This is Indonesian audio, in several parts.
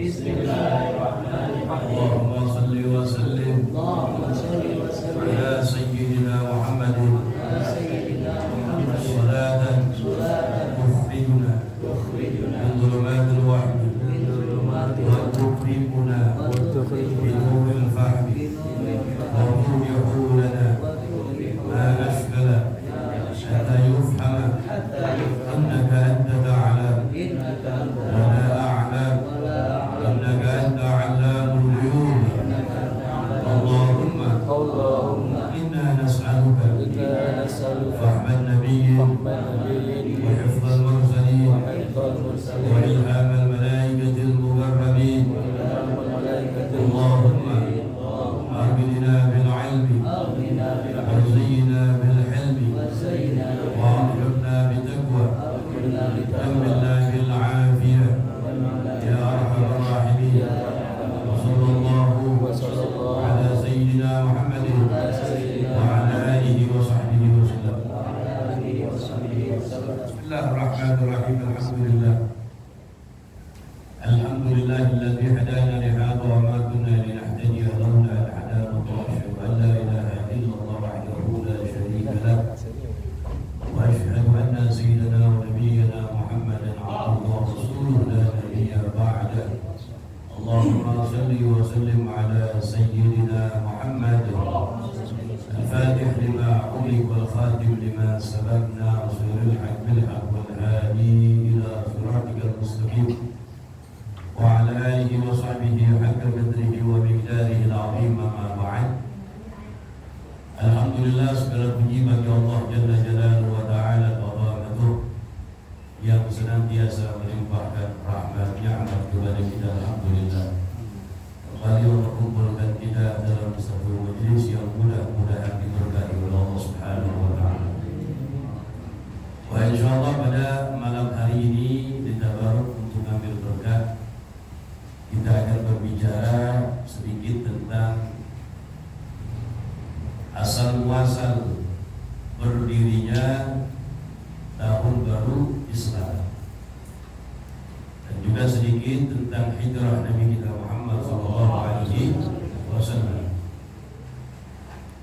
اللهم صل وسلم على سيدنا محمد صلاة تخرجنا من ظلمات الوهم وتكرمنا بنور الفهم وتوضح لنا ما أشكل حتى يفهم إنك أنت تعلم ولا أعلم إنك أنت علام الغيوب. اللهم إنا نسألك فهم النبيين وحفظ المرسلين وإلهام الملائكة المقربين. اللهم أغننا بالعلم وزينا بالحلم وأكرمنا بتقوى وكملنا بالعافية يا أرحم الراحمين. وصلى الله على سيدنا محمد وعلى آله وصحبه وسلم. بسم الله الرحمن الرحيم. الحمد لله الذي هدانا لهذا وما كنا لنهتدي لولا أن هدانا الله. أشهد أن لا إله إلا الله وحده لا شريك له وأشهد أن سيدنا ونبينا محمدا عبده ورسوله لا نبي بعده. اللهم صل وسلم على سيدنا محمد الفاتح لما أغلق والخاتم لما سبق ناصر الحق بالحق والهادي إلى صراطك المستقيم وعلى آله وصحبه حق قدره ومقداره العظيم. أما بعد. Alhamdulillah, segala puji bagi Allah Jalla Jalaluhu wa Ta'ala Tabarakallah yang senantiasa melimpahkan rahmat-Nya kepada kita. Alhamdulillah, kembali memperkumpulkan kita dalam satu majelis yang mudah-mudahan diberkahi oleh Allah Subhanahu wa Ta'ala. Wa insyaallah pada malam hari ini ditabaruk untuk ambil berkat, kita akan berbicara sedikit tentang asal muasal berdirinya tahun baru Islam, dan juga sedikit tentang hijrah Nabi kita Muhammad SAW.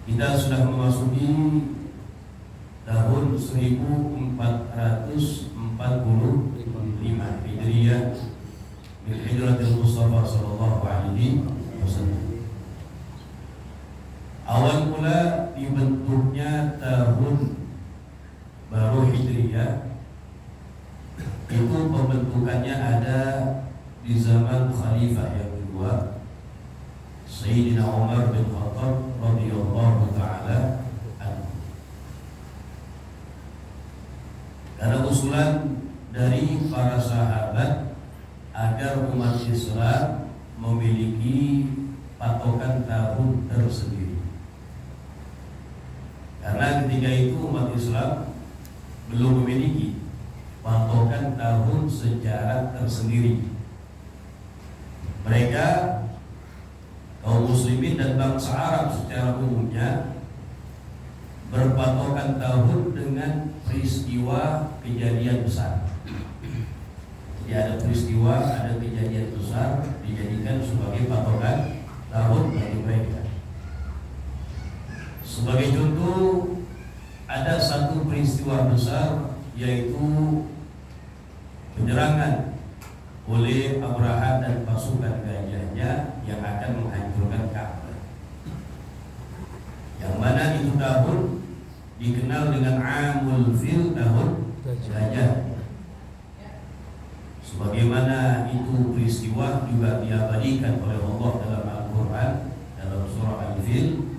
Kita sudah memasuki tahun 1445 Hijriah min hijratil Mustafa sallallahu alaihi wasallam. Awal mula dibentuknya tahun baru Hijriah itu pembentukannya ada di zaman Khalifah yang kedua, Sayyidina Umar bin Khattab radhiyallahu ta'ala anhu. Karena usulan dari para sahabat agar umat Islam memiliki patokan tahun tersendiri. Karena ketika itu umat Islam belum memiliki patokan tahun secara tersendiri. Mereka kaum muslimin dan bangsa Arab secara umumnya berpatokan tahun dengan peristiwa kejadian besar. Jadi ada peristiwa, ada kejadian besar dijadikan sebagai patokan tahun bagi mereka. Sebagai contoh, ada satu peristiwa besar, yaitu penyerangan oleh Abraha dan pasukan gajahnya yang akan menghancurkan Ka'bah. Yang mana itu tahun dikenal dengan Amul Fil, tahun gajah. Sebagaimana itu peristiwa juga diabadikan oleh Allah dalam Al-Quran, dalam surah Al-Fil.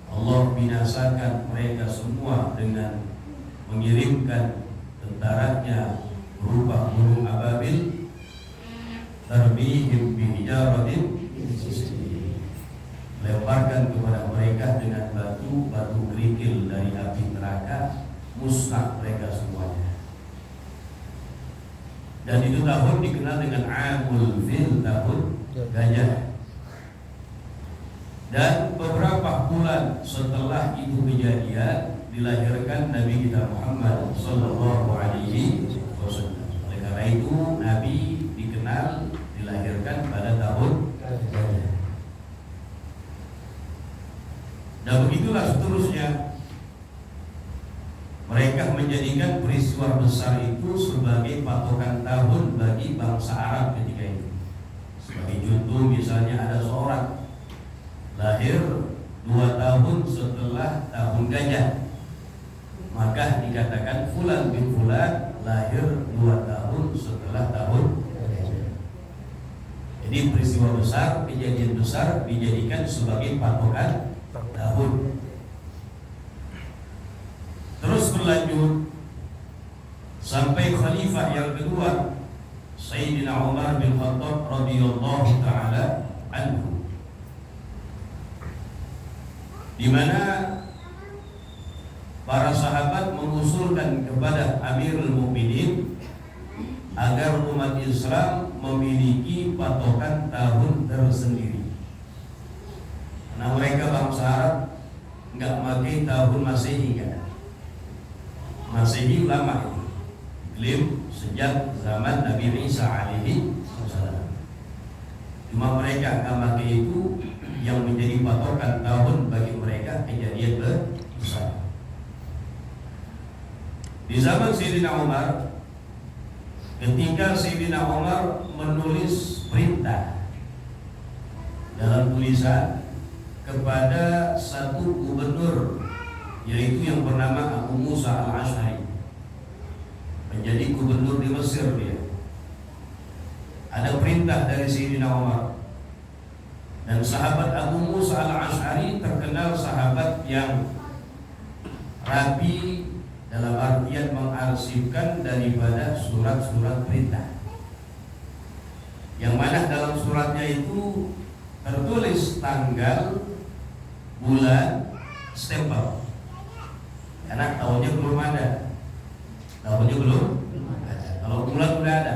Allah binasakan mereka semua dengan mengirimkan tentaranya berupa burung ababil, tarbihim bihijaratin, lemparkan kepada mereka dengan batu kerikil dari api neraka, musnah mereka semuanya. Dan itu tahun dikenal dengan Amul Fil, tahun gajah. Dan beberapa bulan setelah itu kejadian, dilahirkan Nabi kita Muhammad sallallahu alaihi wasallam. Oleh karena itu Nabi dikenal dilahirkan dilahirkan pada tahun gajah. Dan begitulah seterusnya. Mereka menjadikan peristiwa besar itu sebagai patokan tahun bagi bangsa Arab ketika itu. Sebagai contoh misalnya ada seorang lahir 2 tahun setelah tahun gajah, maka dikatakan fulan bin fulan lahir 2 tahun setelah tahun gajah. Jadi peristiwa besar, kejadian besar dijadikan sebagai patokan tahun. Terus berlanjut sampai khalifah yang kedua, Sayyidina Umar bin Khattab radhiyallahu taala anhu, di mana para sahabat mengusulkan kepada Amirul Mukminin agar umat Islam memiliki patokan tahun tersendiri. Karena mereka bangsa Arab enggak pakai tahun Masehi kan. Masehi lama itu, klaim sejak zaman Nabi Isa alaihi wasallam. Cuma mereka enggak pakai itu, yang menjadi patokan tahun bagi mereka kejadian besar. Di zaman Sayyidina Umar, ketika Sayyidina Umar menulis perintah dalam tulisan kepada satu gubernur, yaitu yang bernama Abu Musa al-Ash'ari, menjadi gubernur di Mesir dia. Ada perintah dari Sayyidina Umar. Dan sahabat Abu Musa al-Ash'ari terkenal sahabat yang rapi dalam artian mengarsipkan daripada surat-surat perintah, yang mana dalam suratnya itu tertulis tanggal, bulan, stempel. Karena tahunnya belum ada. Kalau bulan sudah ada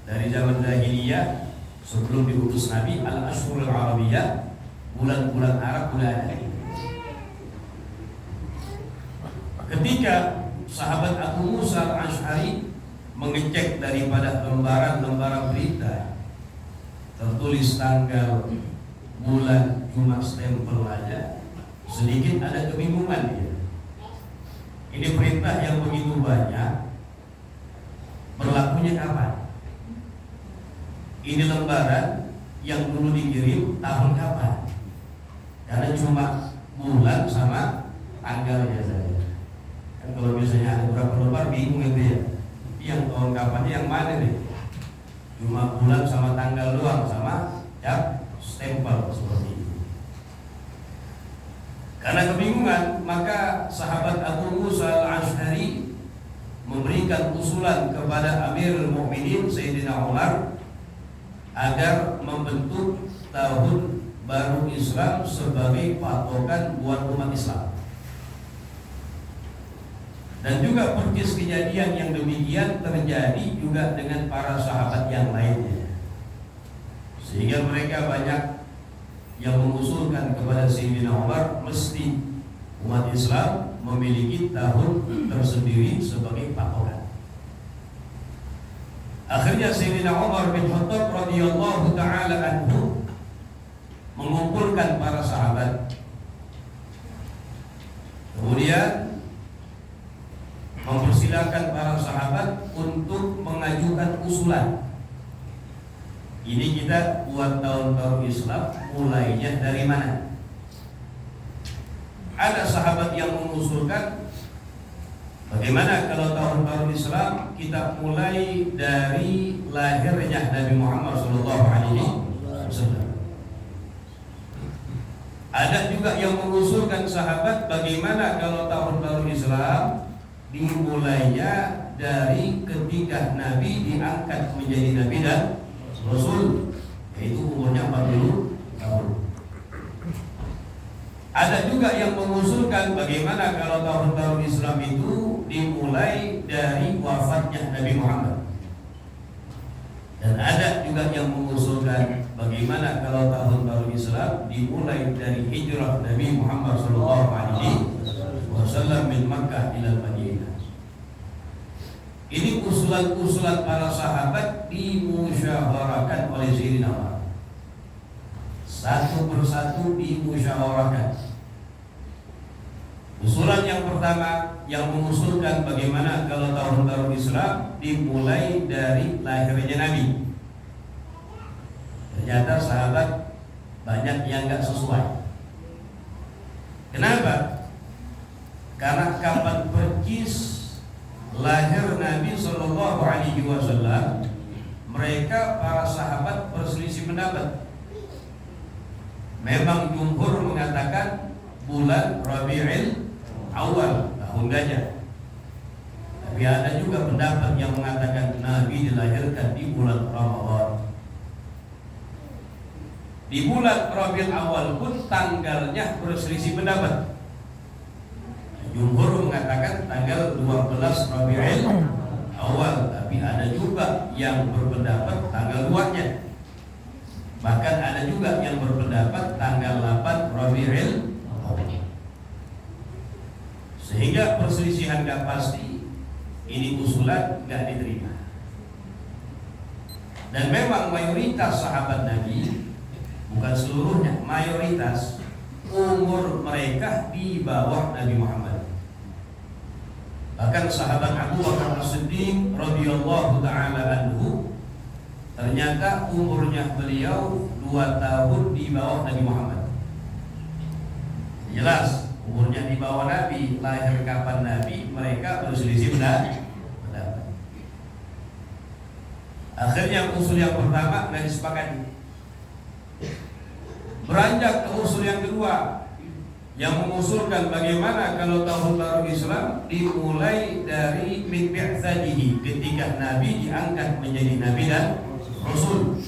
dari zaman jahiliyah sebelum diutus Nabi, al-Ashhurul Arabiyah, bulan-bulan Arab sudah ada. Ketika sahabat Abu Musa al-Ash'ari mengecek daripada lembaran-lembaran berita, tertulis tanggal, bulan, cuma stempel aja, sedikit ada kebingungan dia. Ini perintah yang begitu banyak, berlakunya kapan? Ini lembaran yang dulu dikirim tahun kapan? Karena cuma bulan sama tanggalnya saja. Kan kalau misalnya ada berapa lembar bingung itu ya. Yang tahun kapannya yang mana nih? Cuma bulan sama tanggal doang, sama cap stempel seperti itu. Karena kebingungan, maka sahabat Abu Musa al-Ash'ari memberikan usulan kepada Amirul Mukminin Sayyidina Umar agar membentuk tahun baru Islam sebagai patokan buat umat Islam. Dan juga persis kejadian yang demikian terjadi juga dengan para sahabat yang lainnya, sehingga mereka banyak yang mengusulkan kepada Sayyidina Umar mesti umat Islam memiliki tahun tersendiri sebagai patokan. Akhirnya Sayyidina Umar bin Khattab radhiyallahu taala anhu mengumpulkan para sahabat, kemudian mempersilakan para sahabat untuk mengajukan usulan. Ini kita buat tahun baru Islam mulainya dari mana? Ada sahabat yang mengusulkan, bagaimana kalau tahun baru Islam kita mulai dari lahirnya Nabi Muhammad SAW. Ada juga yang mengusulkan sahabat, bagaimana kalau tahun baru Islam dimulainya dari ketika Nabi diangkat menjadi Nabi dan Rasul, yaitu umurnya 40 tahun. Ada juga yang mengusulkan bagaimana kalau tahun baru Islam itu dimulai dari wafatnya Nabi Muhammad. Dan ada juga yang mengusulkan bagaimana kalau tahun baru Islam dimulai dari hijrah Nabi Muhammad SAW min Makkah ila Madinah. Ini usulan-usulan para sahabat dimusyawarahkan oleh Sayyidina Umar. Satu persatu dimusyawarahkan. Usulan yang pertama yang mengusulkan bagaimana kalau tahun baru Islam dimulai dari lahirnya Nabi. Ternyata sahabat banyak yang gak sesuai. Kenapa? Karena kapan percis lahir Nabi Shallallahu Alaihi Wasallam, mereka para sahabat berselisih pendapat. Memang jumhur mengatakan bulan Rabiul Awal, tahun gajah. Tapi ada juga pendapat yang mengatakan Nabi dilahirkan di bulan Ramadan. Di bulan Rabiul Awal pun tanggalnya berselisih pendapat. Jumhur mengatakan tanggal 12 Rabiul Awal, tapi ada juga yang berpendapat tanggal 2-nya. Bahkan ada juga yang berpendapat tanggal 8 Rabiul Awal. Sehingga perselisihan gak pasti, ini usulan gak diterima. Dan memang mayoritas sahabat Nabi, bukan seluruhnya, mayoritas umur mereka di bawah Nabi Muhammad. Bahkan sahabat Abu Bakar As-Siddiq radhiyallahu ta'ala anhu, ternyata umurnya beliau 2 tahun di bawah Nabi Muhammad. Jelas umurnya di bawah Nabi, lahir kapan Nabi, mereka berselisih pendapat. Akhirnya usul yang pertama nggak disepakati. Beranjak ke usul yang kedua, yang mengusulkan bagaimana kalau tahun baru Islam dimulai dari min bi'tsatihi, ketika Nabi diangkat menjadi Nabi dan Rasul.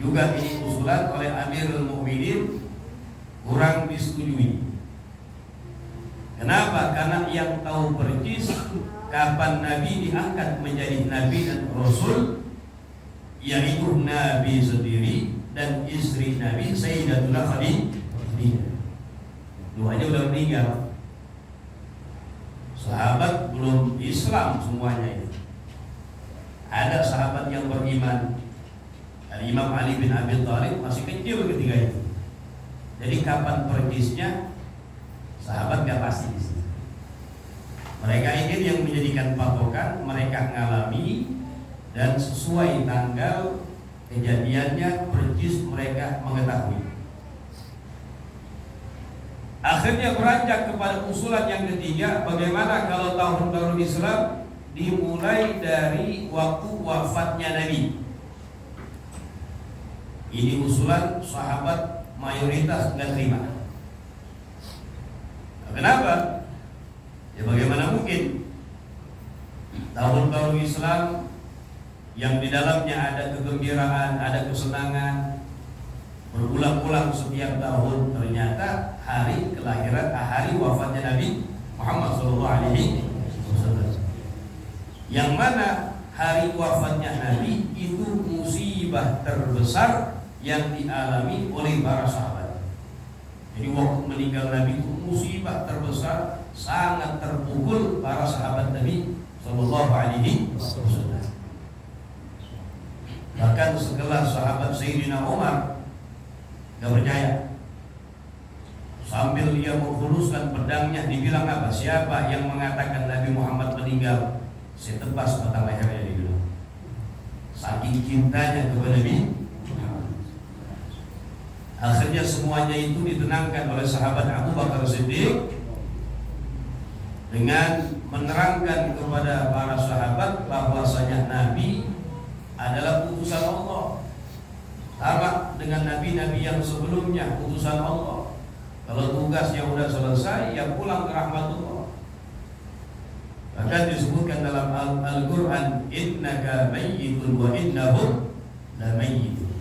Juga ini usulan oleh Amirul Mukminin, kurang disetujui. Kenapa? Karena yang tahu persis kapan Nabi diangkat menjadi Nabi dan Rasul yaitu Nabi sendiri dan istri Nabi Sayyidatuna Khadijah. Duanya udah meninggal. Sahabat belum Islam semuanya itu. Ada sahabat yang beriman, Imam Ali bin Abi Thalib masih kecil ketika itu. Jadi kapan percisnya sahabat gak pasti di sini. Mereka ingin yang menjadikan patokan mereka ngalami dan sesuai tanggal kejadiannya percis mereka mengetahui. Akhirnya beranjak kepada usulan yang ketiga, bagaimana kalau tahun baru Islam dimulai dari waktu wafatnya Nabi. Ini usulan sahabat mayoritas nggak terima. Kenapa? Ya bagaimana mungkin tahun baru Islam yang di dalamnya ada kegembiraan, ada kesenangan, berulang-ulang setiap tahun, ternyata hari kelahiran, hari wafatnya Nabi Muhammad SAW. Yang mana hari wafatnya Nabi itu musibah terbesar yang dialami oleh para sahabat. Jadi waktu meninggal Nabi itu musibah terbesar, sangat terpukul para sahabat Nabi SAW. Bahkan sekelas sahabat Sayyidina Umar gak percaya. Sambil dia menghuluskan pedangnya, dibilang apa? Siapa yang mengatakan Nabi Muhammad meninggal, saya tebas batang lehernya, dia bilang. Saking cintanya kepada Nabi. Akhirnya semuanya itu ditenangkan oleh sahabat Abu Bakar Siddiq dengan menerangkan kepada para sahabat bahwasanya Nabi adalah utusan Allah, sama dengan nabi-nabi yang sebelumnya, utusan Allah. Kalau tugasnya sudah selesai, ya pulang ke rahmatullah. Bahkan disebutkan dalam Al-Quran, innaka mayyitun wa innahum la mayyitun.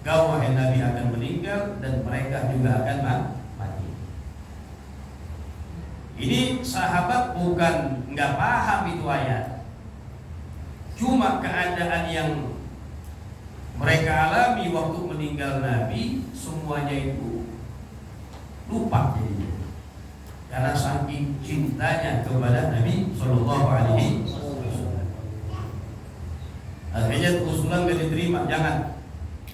Kau wahai Nabi akan meninggal dan mereka juga akan mati. Ini sahabat bukan nggak paham itu ayat, cuma keadaan yang mereka alami waktu meninggal Nabi, semuanya itu lupa jadinya. Karena saking saking cintanya kepada Nabi Sallallahu Alaihi Wasallam. Akhirnya usulan gak diterima, jangan.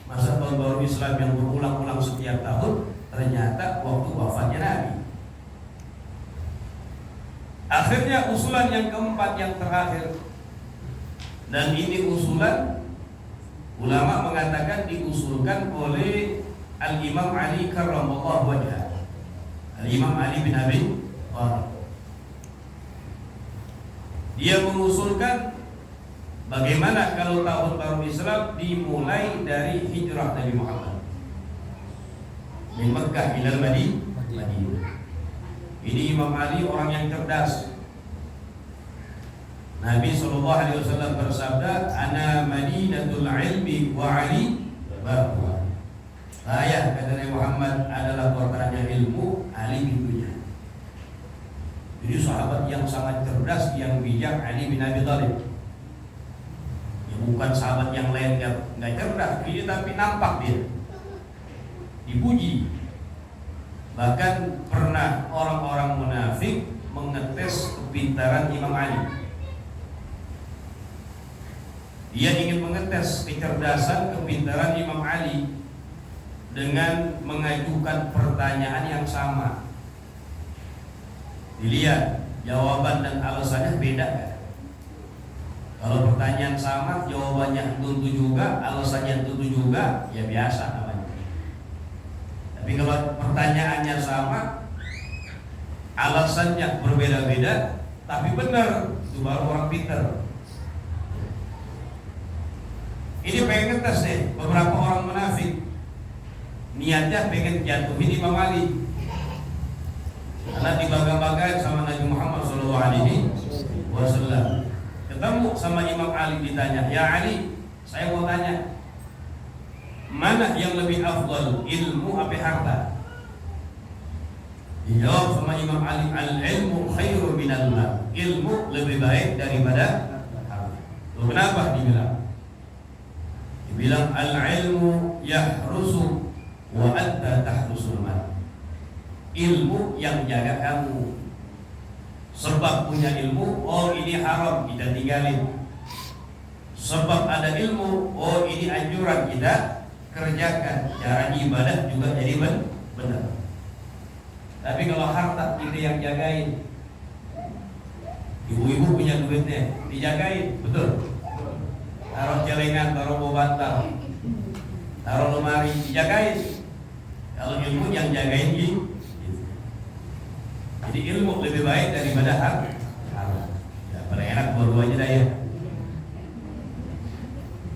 Masa tahun baru Islam yang berulang-ulang setiap tahun, ternyata waktu wafatnya Nabi. Akhirnya usulan yang keempat, yang terakhir, dan ini usulan ulama mengatakan diusulkan oleh Al-Imam Ali karramallahu wajhah, Al-Imam Ali bin Abi Thalib. Dia mengusulkan bagaimana kalau tahun baru Islam dimulai dari hijrah Nabi Muhammad dari Mekah ila Madinah. Ini Imam Ali orang yang cerdas. Nabi SAW bersabda, "Ana madinatul ilmi wa Ali babuha." Saya, kata Nabi Muhammad, adalah kotanya ilmu, Ali pintunya. Jadi sahabat yang sangat cerdas, yang bijak, Ali bin Abi Thalib. Ya, bukan sahabat yang lain nggak cerdas, ini tapi nampak dia dipuji. Bahkan pernah orang-orang munafik mengetes kepintaran Imam Ali. Dia ingin mengetes kecerdasan kepintaran Imam Ali dengan mengajukan pertanyaan yang sama. Dilihat jawaban dan alasannya beda kan? Kalau pertanyaan sama, jawabannya tentu juga, alasannya tentu juga, ya biasa namanya. Tapi kalau pertanyaannya sama, alasannya berbeda-beda, tapi benar, itu baru orang pintar. Ini pengen ngetes deh beberapa orang munafik, niatnya pengen jatuhin Imam Ali, karena dibangga-banggain sama Nabi Muhammad SAW. Ketemu sama Imam Ali, ditanya, "Ya Ali, saya mau tanya, mana yang lebih afdal, ilmu apa harta?" Dijawab sama Imam Ali, "Al-ilmu khairu minal mal." Ilmu lebih baik daripada harta. Kenapa dibilang? Dibilang al-ilmu yahrusu wa anta tahrusul mal. Ilmu yang jaga kamu. Sebab punya ilmu, oh ini haram, kita tinggalin. Sebab ada ilmu, oh ini anjuran, kita kerjakan. Cara ibadah juga jadi benar. Tapi kalau harta kita yang jagain. Ibu-ibu punya duitnya, dijagain, betul. Taruh celengan, taruh bantal, taruh lemari, dijagain. Kalau ilmu yang jagain gitu. Jadi ilmu lebih baik daripada harta. Ya, paling enak dua-duanya dah ya.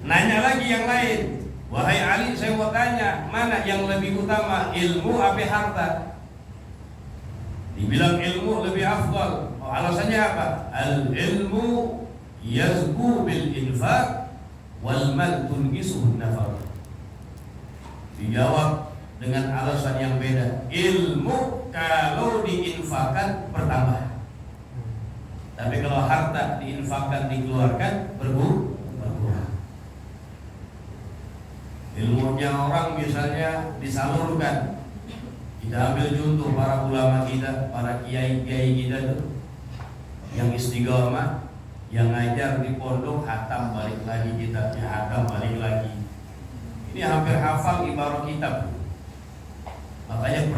Nanya lagi yang lain, "Wahai Ali, saya mau tanya, mana yang lebih utama, ilmu apa harta?" Dibilang ilmu lebih afdal. Oh, alasannya apa? Al-ilmu yazku bil infaq wal mal tunqisuhu nafar. Dijawab dengan alasan yang beda. Ilmu kalau diinfakkan bertambah, tapi kalau harta diinfakkan, dikeluarkan, berkurang. Ilmunya orang misalnya disalurkan. Kita ambil contoh para ulama kita, para kiai-kiai kita tuh, yang istiqomah, yang ngajar di pondok, hatam balik lagi kitabnya, hatam balik lagi. Ini hampir hafal ibarat kitab. Makanya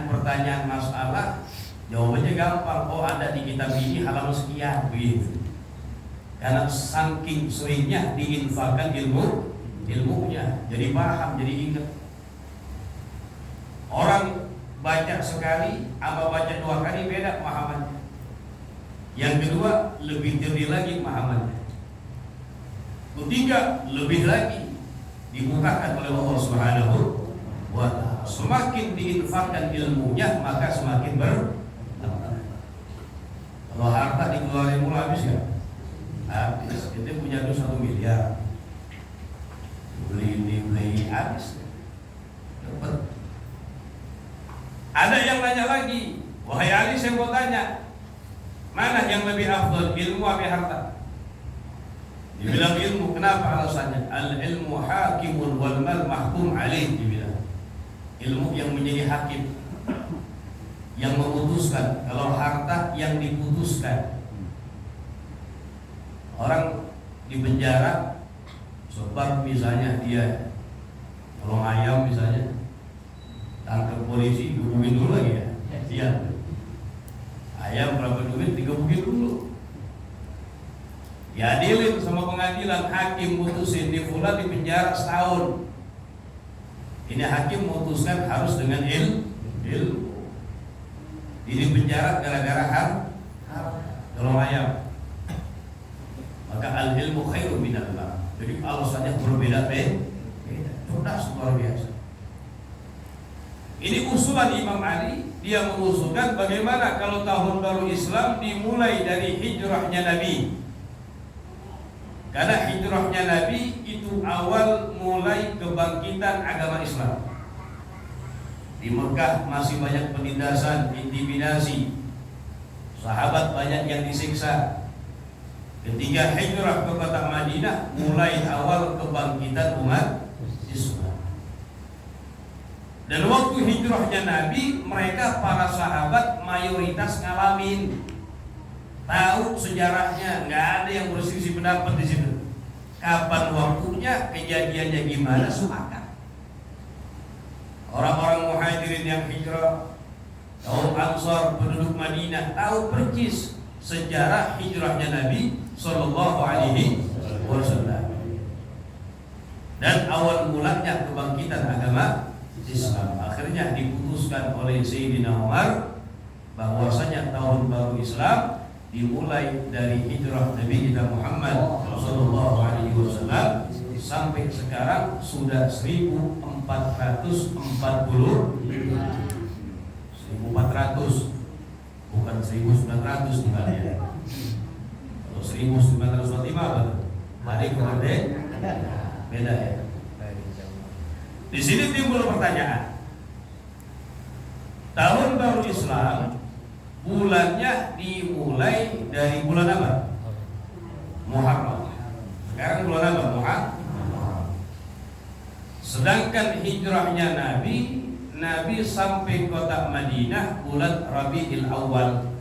pertanyaan masalah jawabannya gampang. Oh, ada di kitab ini halaman sekian, begitu. Karena saking seringnya diinfakkan ilmunya, jadi paham, jadi ingat. Orang baca sekali sama baca 2 kali beda pemahamannya. Yang kedua lebih jernih lagi pemahamannya. Ketiga lebih lagi dibukakan oleh Allah Subhanahu wa ta'ala. Semakin diinfakkan ilmunya, maka semakin bertambah. Kalau harta dikeluarin mulu habis ya? Habis. Kita punya duit 1 miliar. Beli habis. Dapat. Ada yang nanya lagi, "Wahai Ali, saya mau tanya, mana yang lebih afdal, ilmu apa harta?" Dibilang ilmu, kenapa alasannya? Al-ilmu hakimun wal mal mahkum alaih. Dibilang ilmu yang menjadi hakim. yang memutuskan, kalau harta yang diputuskan. Orang di penjara sebab misalnya dia tolong ayam misalnya, tangkap polisi, gebukin dulu lagi ya. Iya. Ayam berapa duit digebukin dulu. Ya adilin sama pengadilan, hakim mutusin di fulan di penjara setahun. Ini hakim memutuskan harus dengan ilmu. Ini penjara gara-gara tolong ayam. Maka al-ilmu khairu minal. Jadi alasannya berbeda-beda. Cerdas luar biasa. Ini usulan Imam Ali. Dia mengusulkan bagaimana kalau tahun baru Islam dimulai dari hijrahnya Nabi. Karena hijrahnya Nabi itu awal mulai kebangkitan agama Islam. Di Mekah masih banyak penindasan, intimidasi. Sahabat banyak yang disiksa. Ketika hijrah ke kota Madinah, mulai awal kebangkitan umat Islam. Dan waktu hijrahnya Nabi, mereka para sahabat mayoritas ngalamin, tahu sejarahnya, nggak ada yang berselisih pendapat di situ. Kapan waktunya, kejadiannya gimana, sepakat. Orang-orang muhajirin yang hijrah, kaum Ansar, penduduk Madinah, tahu percis sejarah hijrahnya Nabi Sallallahu Alaihi Wasallam dan awal mulanya kebangkitan agama Islam. Akhirnya diputuskan oleh Sayyidina Umar bahwasanya tahun baru Islam dimulai dari hijrah Nabi kita Muhammad Sallallahu Alaihi Wasallam sampai sekarang sudah 1440, 1400 bukan 1900 bukan ya. Kalau 1945 apa tuh? Hari kemerdekaan beda ya. Di sini timbul pertanyaan. Tahun baru Islam bulannya dimulai dari bulan apa? Muharram. Sekarang bulan apa? Muharram. Sedangkan hijrahnya Nabi sampai kota Madinah bulan Rabiul Awal.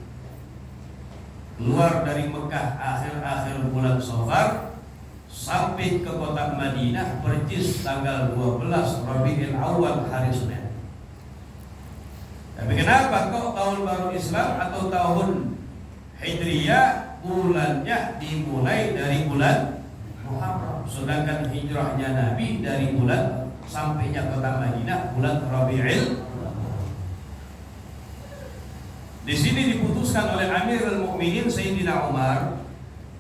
Keluar dari Mekah akhir-akhir bulan Safar sampai ke kota Madinah percis tanggal 12 Rabiul Awal hari Senin. Tapi kenapa kok tahun baru Islam atau tahun Hijriyah bulannya dimulai dari bulan Muharram, sedangkan hijrahnya Nabi dari bulan sampainya kota Madinah bulan Rabiul. Di sini diputuskan oleh Amirul Mukminin Sayyidina Umar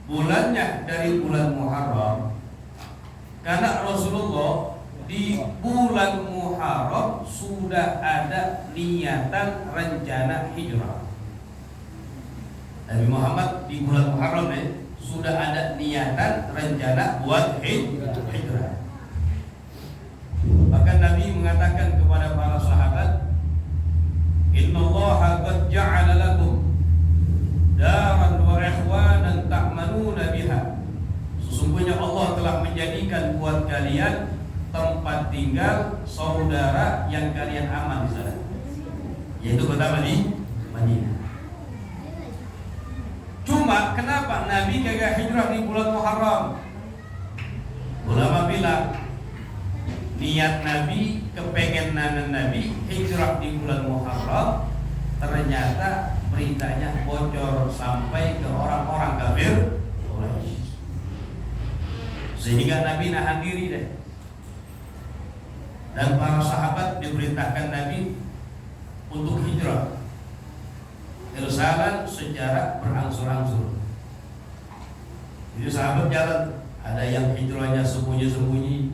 bulannya dari bulan Muharram karena Rasulullah di bulan Muharram sudah ada niatan rencana hijrah. Nabi Muhammad di bulan Muharram sudah ada niatan rencana buat hijrah. Maka Nabi mengatakan kepada para sahabat, Innallaha qad ja'ala lakum daran wa ikhwanan ta'manuna biha. Sesungguhnya Allah telah menjadikan buat kalian tempat tinggal saudara yang kalian aman di sana, yaitu kota Madinah. Cuma kenapa Nabi kagak hijrah di bulan Muharram? Ulama bilang niat Nabi, kepengenan Nabi hijrah di bulan Muharram, ternyata beritanya bocor sampai ke orang-orang kafir Quraisy, sehingga Nabi nahan diri deh. Dan para sahabat diperintahkan Nabi untuk hijrah, irsalan secara berangsur-angsur. Jadi sahabat jalan, ada yang hijrahnya sembunyi-sembunyi,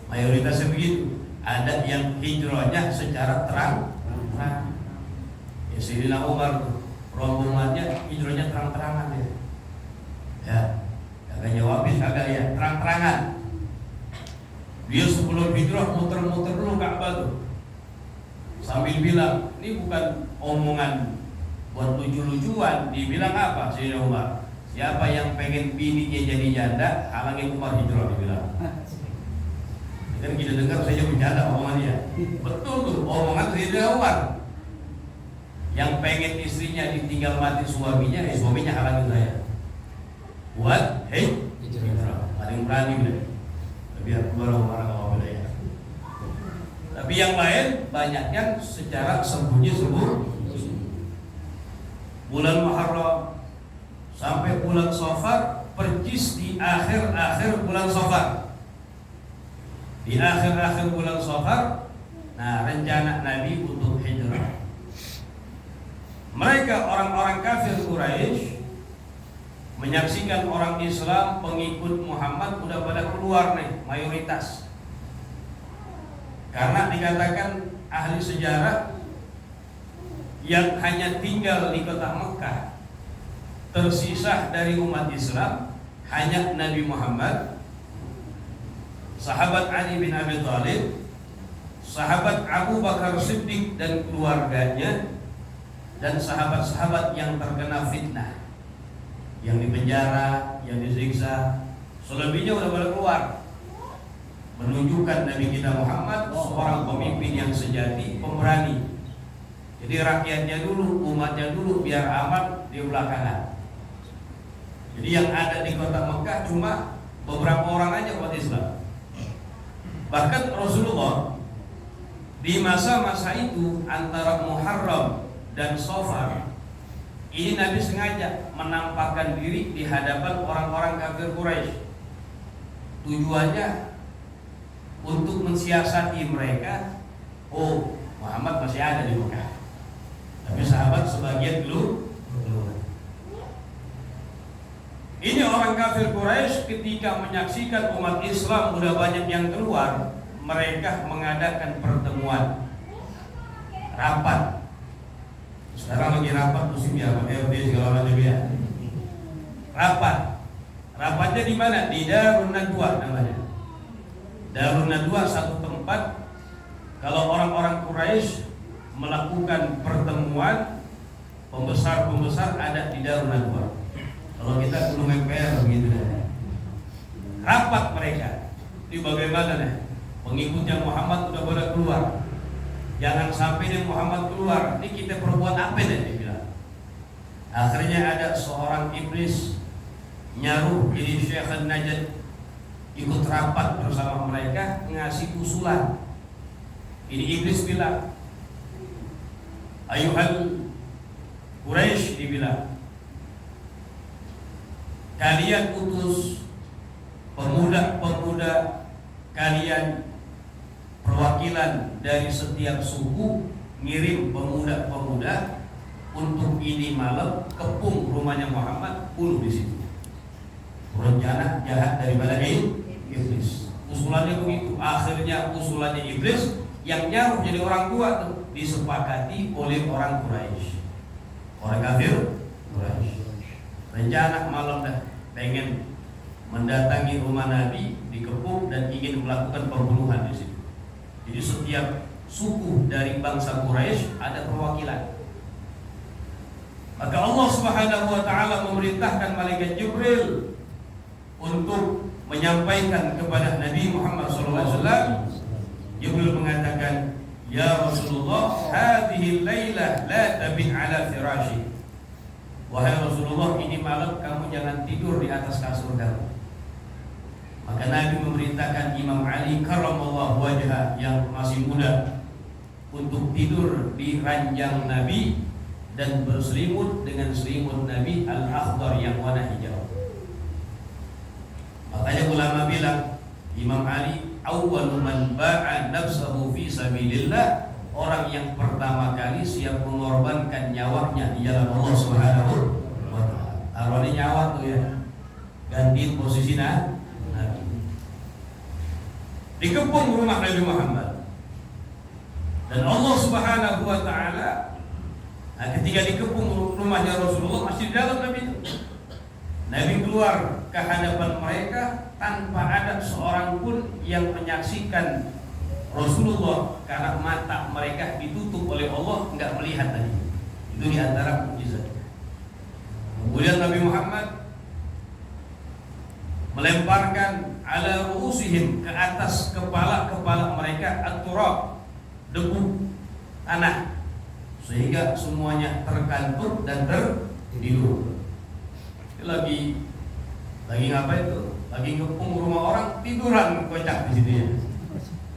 mayoritasnya begitu. Ada yang hijrahnya secara terang-terang. Ya Sayyidina Umar rombongannya hijrahnya terang-terangan ya. Ya, kagak jawabin kagak ya, terang-terangan. Dia sebelum hijrah muter-muter dulu Ka'bah tuh, sambil bilang, ini bukan omongan buat lucu-lucuan. Dibilang apa Sayyidina Umar? Siapa yang pengen bininya jadi janda, halangin Umar hijrah, dibilang. Kan kita dengar saja bercanda omongan dia. Betul tuh omongan Sayyidina Umar. Yang pengen istrinya ditinggal mati suaminya, suaminya halangin saya. Buat hijrah. Paling berani udah. Biar keluar orang awal ya. Tapi yang lain banyak yang secara sembunyi-sembunyi. Bulan Muharram sampai bulan Safar, percis di akhir-akhir bulan Safar. Di akhir-akhir bulan Safar, nah rencana Nabi untuk hijrah. Mereka orang-orang kafir Quraisy menyaksikan orang Islam pengikut Muhammad udah pada keluar nih, mayoritas. Karena dikatakan ahli sejarah yang hanya tinggal di kota Mekah tersisa dari umat Islam hanya Nabi Muhammad, sahabat Ali bin Abi Thalib, sahabat Abu Bakar Siddiq dan keluarganya, dan sahabat-sahabat yang terkena fitnah, yang dipenjara, yang disiksa. Selebihnya udah pada keluar, menunjukkan Nabi kita Muhammad seorang pemimpin yang sejati, pemberani. Jadi rakyatnya dulu, umatnya dulu, biar aman di belakangan. Jadi yang ada di kota Mekah cuma beberapa orang aja umat Islam. Bahkan Rasulullah di masa-masa itu antara Muharram dan Safar, ini Nabi sengaja menampakkan diri di hadapan orang-orang kafir Quraisy. Tujuannya untuk mensiasati mereka. Oh, Muhammad masih ada di Mekah, tapi sahabat sebagian dulu. Ini orang kafir Quraisy ketika menyaksikan umat Islam udah banyak yang keluar, mereka mengadakan pertemuan rapat. Sekarang lagi rapat musim ya, RT segala macam ya. Rapatnya di mana? Di Darun Nadwa namanya. Darun Nadwa satu tempat. Kalau orang-orang Quraisy melakukan pertemuan, pembesar-pembesar ada di Darun Nadwa. Kalau kita belum MPR begitu deh. Rapat mereka. Ini bagaimana nih? Pengikutnya Muhammad udah pada keluar. Jangan sampai dia Muhammad keluar. Ini kita perbuat apa nih? Dia bilang. Akhirnya ada seorang iblis nyaruh jadi Syekh Najd, ikut rapat bersama mereka, ngasih usulan. Ini iblis bilang, ayuhal Quraisy, dibilang, kalian utus pemuda-pemuda kalian, perwakilan dari setiap suku, ngirim pemuda-pemuda untuk ini malam kepung rumahnya Muhammad, bunuh di situ. Rencana jahat daripada iblis. Usulannya begitu. Akhirnya usulannya iblis yang nyaruh jadi orang tua tuh disepakati oleh orang Quraisy, orang kafir Quraisy. Rencana malam dah pengen mendatangi rumah Nabi, dikepung dan ingin melakukan pembunuhan di situ. Jadi setiap suku dari bangsa Quraisy ada perwakilan. Maka Allah Subhanahu wa taala memerintahkan malaikat Jibril untuk menyampaikan kepada Nabi Muhammad SAW. Jibril mengatakan, ya Rasulullah, hadhihi lailah la tabit ala firashi. Wahai Rasulullah, ini malam kamu jangan tidur di atas kasur kamu. Maka Nabi memerintahkan Imam Ali karramallahu wajhah yang masih muda untuk tidur di ranjang Nabi dan berselimut dengan selimut Nabi al-akhdar yang warna hijau. Makanya ulama bilang Imam Ali awwalu man ba'a nafsahu fi sabilillah, orang yang pertama kali siap mengorbankan nyawanya di jalan Allah Subhanahu wa taala. Taruhnya nyawa tuh ya, gantiin posisi Nabi. Dikepung rumah Nabi Muhammad. Dan Allah Subhanahu wa taala ketika dikepung rumahnya Rasulullah masih di dalam Nabi itu. Nabi keluar ke hadapan mereka tanpa ada seorang pun yang menyaksikan Rasulullah, karena mata mereka ditutup oleh Allah, enggak melihat tadi. Itu di antara mukjizat. Kemudian Nabi Muhammad melemparkan ala ru'usihim, ke atas kepala-kepala mereka at-turab, debu, tanah. sehingga semuanya terkantuk dan tertidur. Lagi ngapain itu? Lagi ngepung rumah orang, tiduran kocak di situ ya.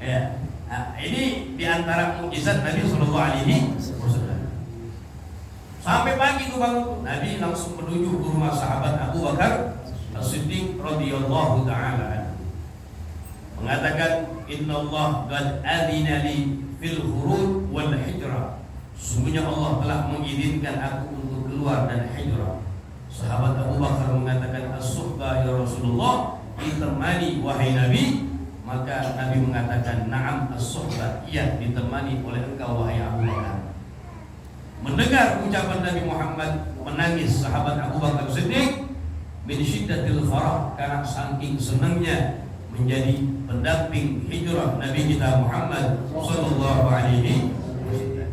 Ya. Nah, ini diantara mukjizat Nabi Sallallahu Alaihi Wasallam. Sampai pagi tuh bangun, Nabi langsung menuju ke rumah sahabat Abu Bakar As-Siddiq radhiyallahu taala anhu. Mengatakan, Inna Allah qad adina li fil khuruj wal hijrah. Sungguhnya Allah telah mengizinkan aku untuk keluar dan hijrah. Sahabat Abu Bakar mengatakan, as-suhbah ya Rasulullah, ditemani wahai Nabi. Maka Nabi mengatakan, na'am as-suhbah, iya ditemani oleh engkau wahai Abu Bakar. Mendengar ucapan Nabi Muhammad, menangis sahabat Abu Bakar Siddiq min syiddatil farah, karena saking senangnya menjadi pendamping hijrah Nabi kita Muhammad sallallahu alaihi wasallam.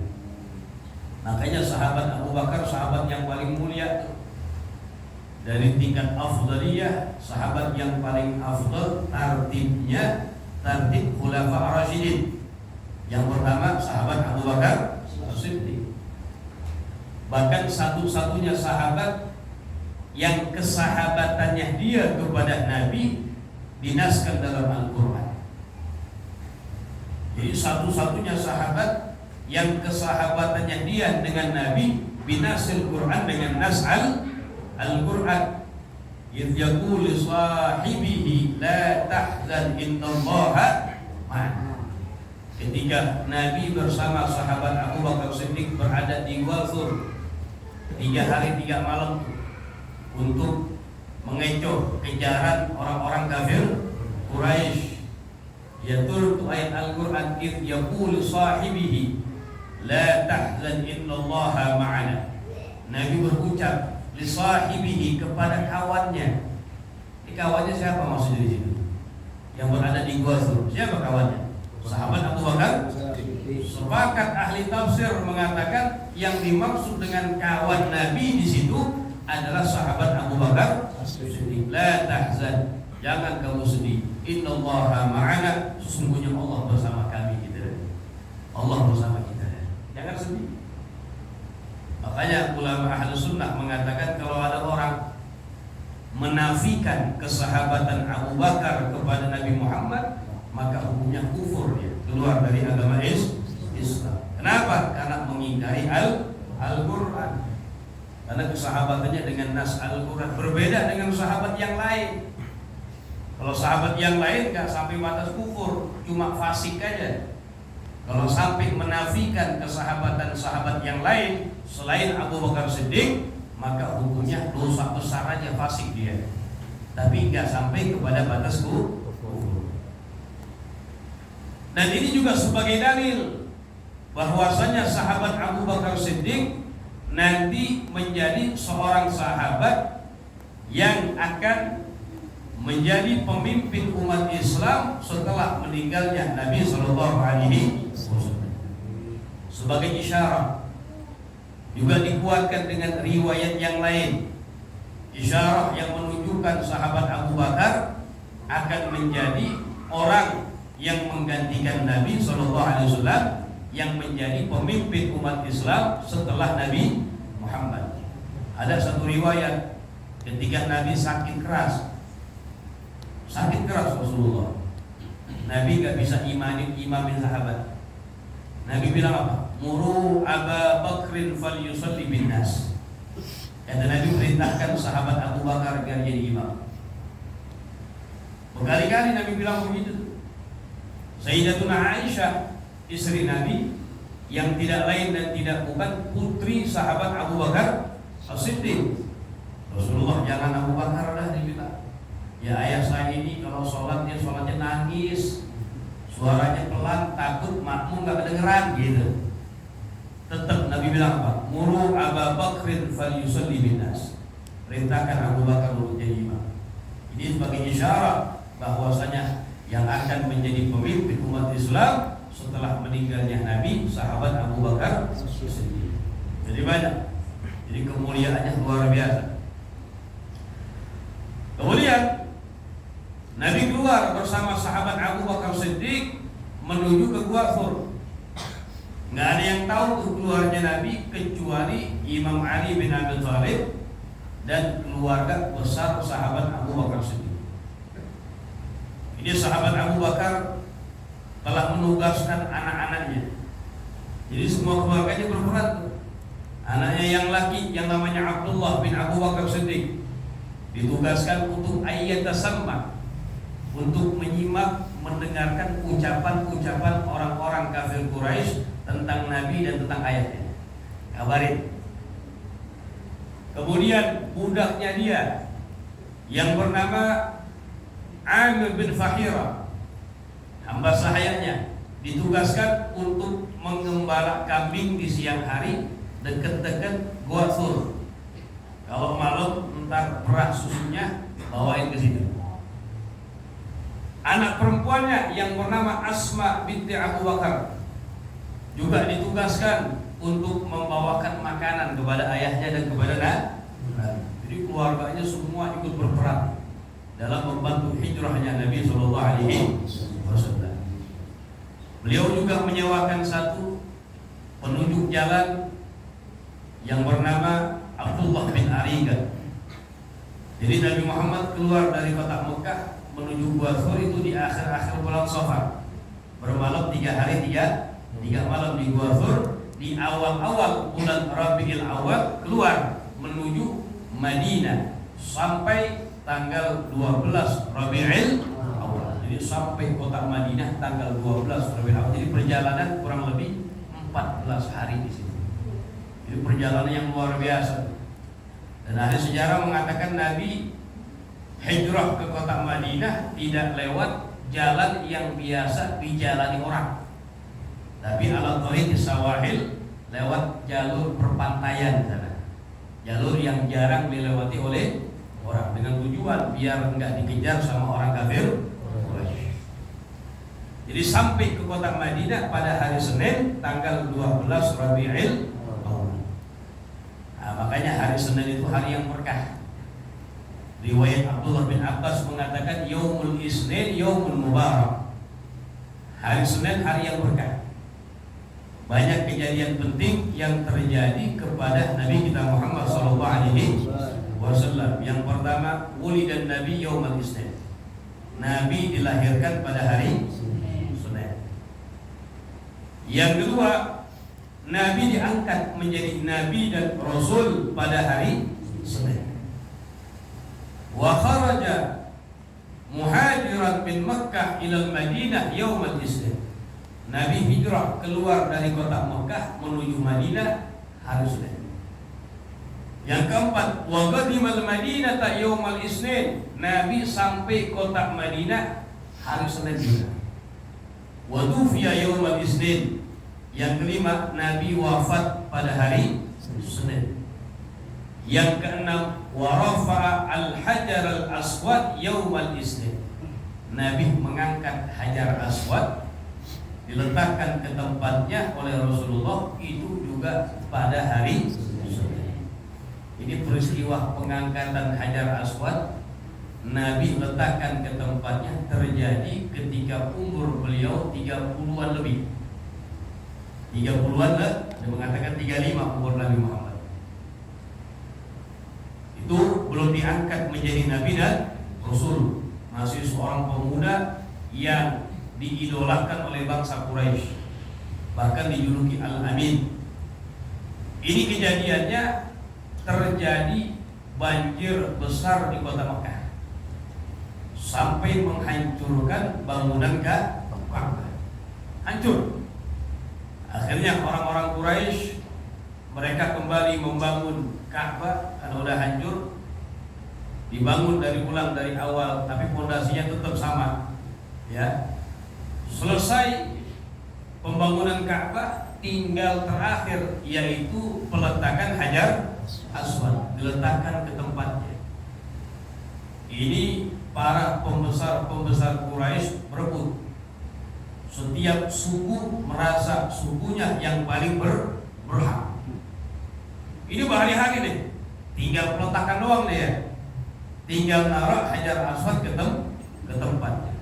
Makanya sahabat Abu Bakar sahabat yang paling mulia. Dari tingkat afdaliyah, sahabat yang paling afdal tartibnya tartib khulafa ar-rasyidin. Yang pertama sahabat Abu Bakar As-Siddiq. Bahkan satu-satunya sahabat yang kesahabatannya dia kepada Nabi dinaskan dalam Al-Quran. Jadi satu-satunya sahabat yang kesahabatannya dia dengan Nabi binasil Quran dengan nas Al-Quran. Idh yaqulu li sahibihi la tahzan innallaha ma'ana. Ketika Nabi bersama sahabat Abu Bakar Siddiq berada di Ghafur 3 hari 3 malam untuk mengecoh kejaran orang-orang kafir Quraisy. Ya turun ayat Al-Quran, idh yaqulu sahibihi la tahzan innallaha ma'ana. Nabi berucap li sahibihi kepada kawannya. Ini kawannya siapa maksudnya di situ? Yang berada di Ghafur. Siapa kawannya? Sahabat Abu Bakar. Sepakat ahli tafsir mengatakan yang dimaksud dengan kawan Nabi di situ adalah sahabat Abu Bakar. La tahzan, jangan kamu sedih. Innallaha ma'ana, sesungguhnya Allah bersama kami gitu. Allah bersama kita. Jangan sedih. Makanya ulama ahli sunnah mengatakan kalau ada orang menafikan kesahabatan Abu Bakar kepada Nabi Muhammad, maka hukumnya kufur, dia keluar dari agama Islam. Kenapa? Karena mengingkari Al-Quran. Karena kesahabatannya dengan nas Al-Quran berbeda dengan sahabat yang lain. Kalau sahabat yang lain gak sampai batas kufur, cuma fasik aja. Kalau sampai menafikan kesahabatan sahabat yang lain selain Abu Bakar Siddiq, maka hukumnya dosa besar aja, fasik dia. Tapi nggak sampai kepada batas kufur. Dan ini juga sebagai dalil bahwasanya sahabat Abu Bakar Siddiq nanti menjadi seorang sahabat yang akan menjadi pemimpin umat Islam setelah meninggalnya Nabi Sallallahu Alaihi Wasallam. Sebagai isyarat juga dikuatkan dengan riwayat yang lain, isyarat yang menunjukkan sahabat Abu Bakar akan menjadi orang yang menggantikan Nabi Sallallahu Alaihi Wasallam, yang menjadi pemimpin umat Islam setelah Nabi Muhammad. Ada satu riwayat ketika Nabi sakit keras Rasulullah, Nabi gak bisa imamin sahabat. Nabi bilang apa? Muru Aba Bakrin falyusalli bin nas. Kata Nabi perintahkan sahabat Abu Bakar agar jadi imam. Berkali-kali Nabi bilang begitu. Sayyidatuna Aisyah, istri Nabi, yang tidak lain dan tidak bukan putri sahabat Abu Bakar As-Siddiq. Rasulullah, jangan Abu Bakar dah, dibilang. Ya ayah saya ini kalau sholatnya nangis, suaranya pelan, takut makmum gak kedengeran gitu. Tetap Nabi bilang apa? Muru Aba Bakrin falyusalli bin nas. Perintahkan Abu Bakar untuk jadi imam. Ini sebagai isyarat bahwasanya yang akan menjadi pemimpin umat Islam setelah meninggalnya Nabi, sahabat Abu Bakar Siddiq. Jadi banyak. Jadi kemuliaannya luar biasa. Kemudian Nabi keluar bersama sahabat Abu Bakar Siddiq menuju ke Ghafur. Nggak ada yang tahu tuh keluarnya Nabi kecuali Imam Ali bin Abi Thalib dan keluarga besar sahabat Abu Bakar Siddiq. Ini sahabat Abu Bakar telah menugaskan anak-anaknya. Jadi semua keluarganya berperan. Anaknya yang laki yang namanya Abdullah bin Abu Bakar Siddiq ditugaskan untuk ayyatasamma, untuk menyimak, mendengarkan ucapan-ucapan orang-orang kafir Quraisy tentang Nabi dan tentang ayatnya. Kabarin. Kemudian budaknya dia yang bernama Amir bin Fahira, hamba sahayanya, ditugaskan untuk mengembala kambing di siang hari dekat-dekat Gua Thur. Kalau malam entar perah susunya bawain ke situ. Anak perempuannya yang bernama Asma binti Abu Bakar juga ditugaskan untuk membawakan makanan kepada ayahnya dan kepada Nabi. Jadi keluarganya semua ikut berperan dalam membantu hijrahnya Nabi Shallallahu Alaihi Wasallam. Beliau juga menyewakan satu penunjuk jalan yang bernama Abdullah bin Ariga. Jadi Nabi Muhammad keluar dari kota Mekah menuju Gua Thur itu di akhir-akhir bulan Safar, bermalam 3 hari 3 malam di Gua Thur. Di awal-awal bulan Rabiul Awal keluar menuju Madinah sampai tanggal 12 Rabiul Awal. Jadi sampai kota Madinah tanggal 12 Rabiul Awal. Jadi perjalanan kurang lebih 14 hari di situ. Jadi perjalanan yang luar biasa. Dan ahli sejarah mengatakan Nabi hijrah ke kota Madinah tidak lewat jalan yang biasa dijalani orang, tapi ala thariqi sawahil, lewat jalur perpantaian sana. Jalur yang jarang dilewati oleh orang, dengan tujuan biar enggak dikejar sama orang kafir. Jadi sampai ke kota Madinah pada hari Senin tanggal 12 Rabiul Awal. Nah, makanya hari Senin itu hari yang berkah. Riwayat Abdullah bin Abbas mengatakan Yaumul Isnin Yaumul Mubarak. Hari Senin hari yang berkah. Banyak kejadian penting yang terjadi kepada Nabi kita Muhammad sallallahu alaihi wasallam. Yang pertama, wulidan Nabi Yaumul Isnin. Nabi dilahirkan pada hari Senin. Yang kedua, Nabi diangkat menjadi nabi dan rasul pada hari Senin. Wa kharaja muhajiran min Makkah ila Madinah yaumul Isnin. Nabi hijrah keluar dari kota Makkah menuju Madinah hari Senin. Yang keempat, wa qadimal Madinata yaumul Isnin. Nabi sampai kota Madinah hari Senin juga. Wa tufiya yaumul Isnin. Yang kelima, Nabi wafat pada hari Senin. Yang keenam, wa rafa'a al-hajar al-aswad yaumal Isnin. Nabi mengangkat hajar aswad, diletakkan ke tempatnya oleh Rasulullah itu juga pada hari Senin. Ini peristiwa pengangkatan hajar aswad, Nabi letakkan ke tempatnya, terjadi ketika umur beliau 30-an lebih. 30-an lah, ada mengatakan 35 umur Nabi Muhammad. Itu belum diangkat menjadi nabi dan rasul, masih seorang pemuda yang diidolakan oleh bangsa Quraisy, bahkan dijuluki Al-Amin. Ini kejadiannya terjadi banjir besar di kota Mekah sampai menghancurkan bangunan Ka'bah. Hancur. Akhirnya orang-orang Quraisy mereka kembali membangun Ka'bah karena udah hancur, dibangun dari ulang dari awal, tapi fondasinya tetap sama. Ya, selesai pembangunan Ka'bah, tinggal terakhir yaitu peletakan hajar aswad, diletakkan ke tempatnya. Ini para pembesar Quraisy berebut. Setiap suku merasa sukunya yang paling berhak. Ini berhari-hari nih, tinggal peletakan doang nih ya, tinggal naruh hajar aswad ke tempatnya.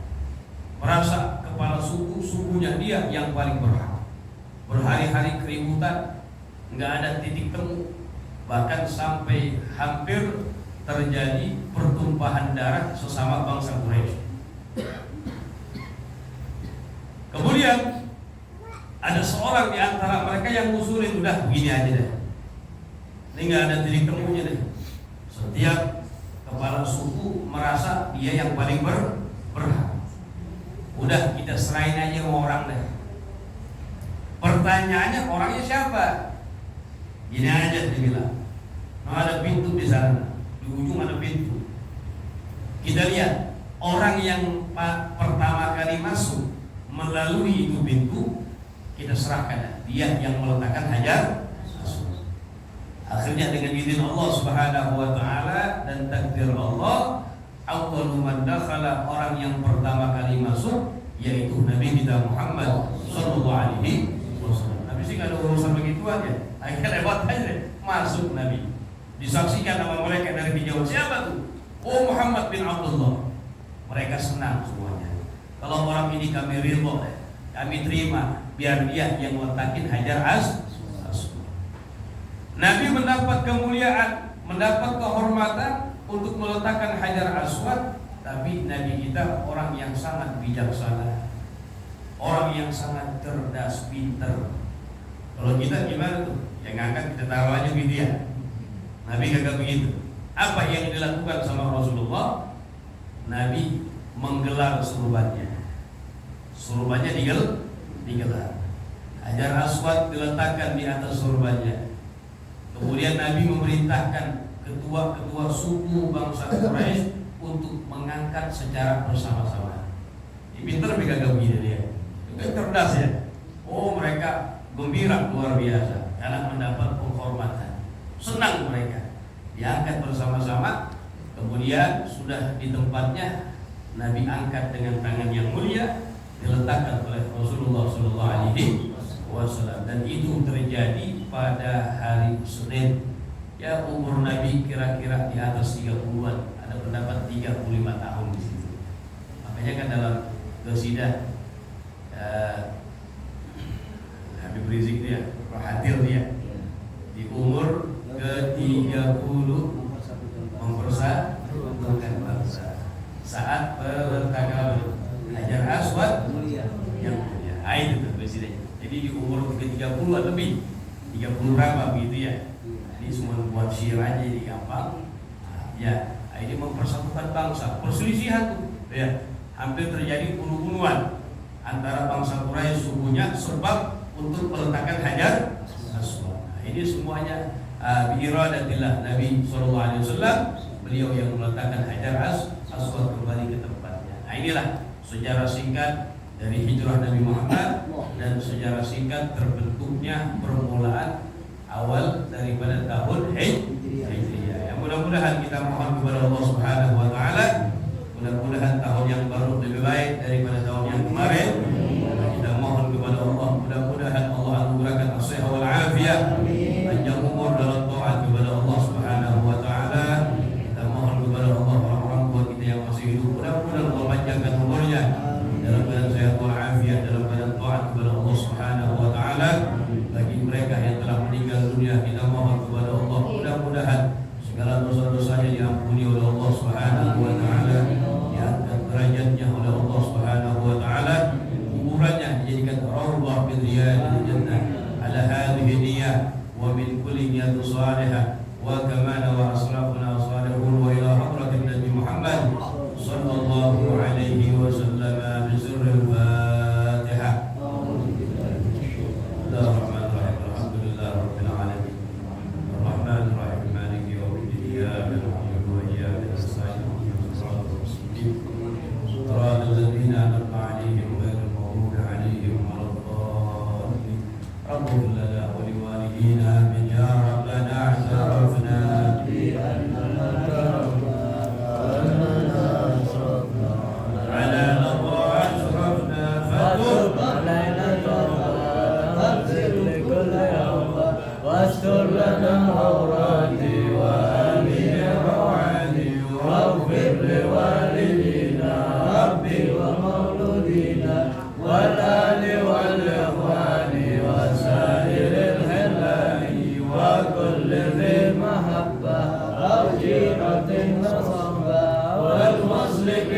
Merasa kepala sukunya dia yang paling berhak. berhari-hari keributan, nggak ada titik temu, bahkan sampai hampir terjadi pertumpahan darah sesama bangsa Quraisy. Kemudian ada seorang di antara mereka yang ngusulin, udah begini aja deh, ini nggak ada titik temunya deh. Setiap kepala suku merasa dia yang paling berhak. Udah kita serahin aja sama orang deh. Pertanyaannya orangnya siapa? Gini aja dia bilang, ada pintu di sana, di ujung ada pintu. Kita lihat orang yang pertama kali masuk melalui itu pintu, kita serahkan dia yang meletakkan hajar. Akhirnya dengan izin Allah Subhanahu wa taala dan takdir Allah, awwalu man dakhala, orang yang pertama kali masuk yaitu Nabi kita Muhammad sallallahu alaihi wasallam. Nabi sih enggak ada urusan begituan ya. Akhirnya lewat aja masuk Nabi. Disaksikan sama mereka dari jauh, siapa tuh? Oh, Muhammad bin Abdullah. Mereka senang semuanya. Kalau orang ini kami ridho, kami terima, biar dia yang letakin hajar aswad. Nabi mendapat kemuliaan, mendapat kehormatan untuk meletakkan hajar aswad, tapi Nabi kita orang yang sangat bijaksana, orang yang sangat cerdas, pintar. Kalau kita gimana tuh? Yang ngangkat kita taruh aja gitu ya. Nabi kagak begitu. Apa yang dilakukan sama Rasulullah? Nabi menggelar surbannya. Surbannya digelar. Hajar aswad diletakkan di atas surbannya. Kemudian Nabi memerintahkan ketua-ketua suku bangsa Quraisy untuk mengangkat secara bersama-sama. Pinter kagak begini dia. Itu cerdas ya. Oh, mereka gembira luar biasa karena mendapat penghormatan. Senang mereka. Diangkat bersama-sama. Kemudian sudah di tempatnya, Nabi angkat dengan tangan yang mulia, diletakkan oleh Rasulullah SAW, dan itu terjadi pada hari Senin. Ya, umur Nabi kira-kira di atas 30-an, ada pendapat 35 tahun di situ. Makanya kan dalam qasidah Habib Rizik dia, Rohatil dia, di umur ke-30 mempersatukan bangsa saat peletakan hajar aswad yang mulia. Itu tuh presidennya. Jadi di umur 30-an lebih, 30 berapa begitu ya. Ini semua buat syair aja jadi gampang. Ya, ini mempersatukan bangsa. Perselisihan tuh, ya, hampir terjadi bunuh-bunuhan antara bangsa Quraisy sukunya sebab untuk peletakan hajar aswad. Ini semuanya biiradatillah Nabi SAW, beliau yang meletakkan hajar aswad kembali ke tempatnya. Nah, inilah sejarah singkat dari hijrah Nabi Muhammad dan sejarah singkat terbentuknya permulaan awal daripada tahun Hijriah. Yang mudah-mudahan kita mohon kepada Allah Subhanahu wa taala, mudah-mudahan tahun yang baru lebih baik daripada tahun yang kemarin. Kita mohon kepada Allah, mudah-mudahan Allah anugerahkan as-sihah wal afiyah, panjang umur dalam taat kepada Allah Subhanahu wa taala. Kita mohon kepada Allah orang-orang tua kita yang masih hidup, mudah-mudahan Allah panjangkan umurnya dalam keadaan sehat wal afiyah, dalam keadaan taat kepada Allah Subhanahu wa taala. Bagi mereka yang telah meninggal dunia, kita mohon kepada Allah, mudah-mudahan segala dosa-dosanya diampuni oleh Allah Subhanahu wa taala, diangkat derajatnya oleh Allah Subhanahu wa taala, kuburannya dijadikan raudhah min riyadil jannah. Ala hadhihi niyyah wa min kulli niyatin salihah wa kama wa aslafuna salihun wa ila hadratin Nabi Muhammad sallallahu alaihi wasallam bi sirril Fatihah. والآل والإخوان سر المحبة أو جيرة وصحبة والوصل بك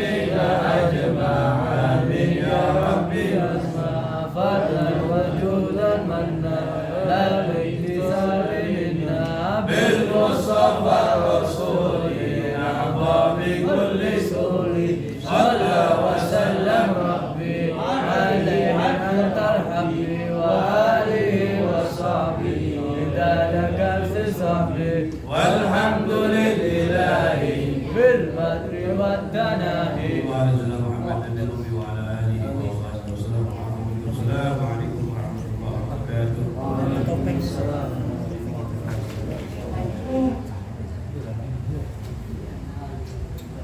أجمع آمين يا ربي أسمع فضلا وجودا منا لا باكتساب منا بالمصطفى رسولي أحظى بكل سوري صلى وسلم ربي عليه أن ترحم بي وآله وصحبه ذلك صحبي والحمد لله بالبدر والتناهي وعلى محمد النبي وعلى